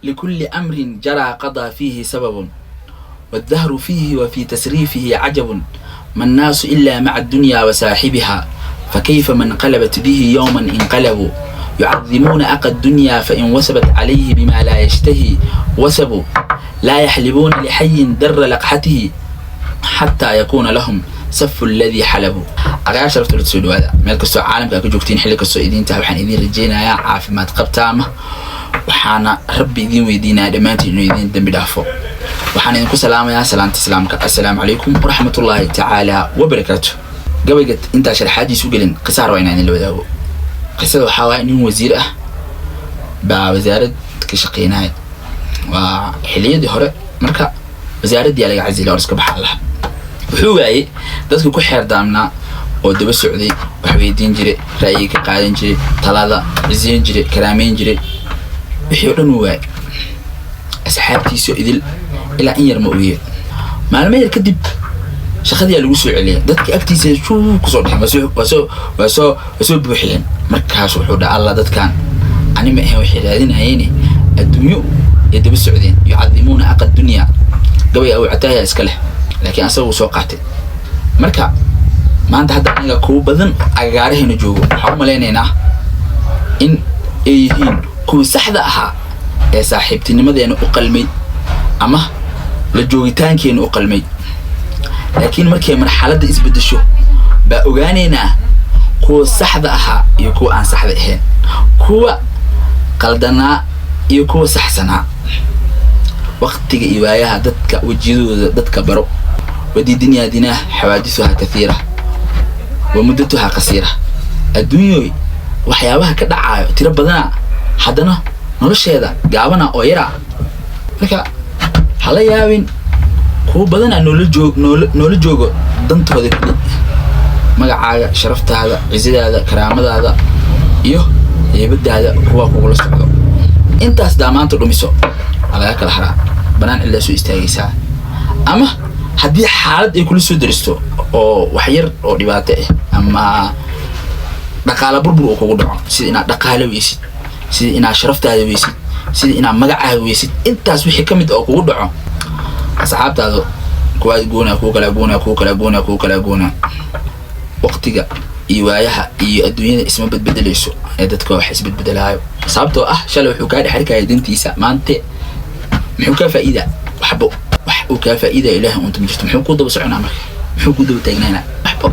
لكل أمر جرى قضى فيه سبب والدهر فيه وفي تسريفه عجب ما الناس إلا مع الدنيا وساحبها فكيف من قلبت به يوما انقلبوا يعظمون أقى الدنيا فإن وسبت عليه بما لا يشتهي وسبوا لا يحلبون لحي در لقحته حتى يكون لهم سف الذي حلبوا أغايا شرفت لتسود هذا مالك السوء عالم كاكو جوكتين حلك السوء إذين تهوحان إذين رجينا يا عافي ما تقبتامه وحانا ربي إذين ويدينا دمانتي إنو إذين دم بدافو وحانا إذنكو سلام يا سلامك السلام عليكم ورحمة الله تعالى وبركاته قبل انت شرحاتي سوقلين قصار ويناني اللي بداو قصة وحاوها إنه وزير بوزارة كشقيناي وحلية دي هوري مركا وزارة دي على عزيزي لورسك بحالها وحوغاي dadka ku xeer daamna oo daba socday wax weydiin jiray raayay ka qaadan jiray talada iseen jiray karaameyn jiray wixii dhan waay asxaabtiisu idil ila in yar ma ogeey maalmeed kadib shaqadii lagu soo celiyay dadka agtiisa ku soo dhaxay wasoo buuxiyeen markaas wuxuu dhaca alla dadkan ani ma ahay wixii raadinayeen adduunyo ee daba socdeen yucadimuuna aqad dunya gabay aw cataaya iska leh laakiin asagu soo qaatay marka maanta hadda aniga ku badan agaarahayna joogo waxa u maleynaynaa in ay yihiin kuwa saxda ahaa ee saaxiibtinimadeena u qalmay ama la joogitaankeena u qalmay laakiin markay marxaladda isbedesho baa ogaanaynaa kuwa saxda ahaa iyo kuwa aan saxda ahayn kuwa qaldanaa iyo kuwa saxsanaa waqtiga iyo waayaha dadka wajidooda dadka baro ودي دنيا ديناه حوادثها كثيرة ومدتها قصيرة الدنيا وحيابها كدعاء تربضنا حدنا نرش هذا قابنا أو يرى لك حلا يابين كو بدنا نولجوج دنت هذا كله مقع شرفت هذا عزيز هذا كرامة هذا يبدأ هذا هو كل استعداد أنت أصدامات الرميسو على ذاك الحرام بنان إلا سو استاجيسا أما haddii xaalad ay kula soo daristo oo wax yar oo dhibaato ah ama dhaqaale burbur oo kugu dhaco sida inaad dhaqaale weysid sida inaad sharaftaada weysid sida inaad magacaaga weysid intaas wixii kamid oo kugu dhaco asxaabtaada kuwa goona waqtiga iyo waayaha iyo adduunyada isma badbedelayso ee dadka wax isbedbedelayo sababtoo ah shalay wuxuu ka dhaxarkay dintiisa maanta muxuu ka faa'iida waxbo وكافة إذا إله أنت مجتمع حكود بسعنا مرة حكود بتجنينا أحبط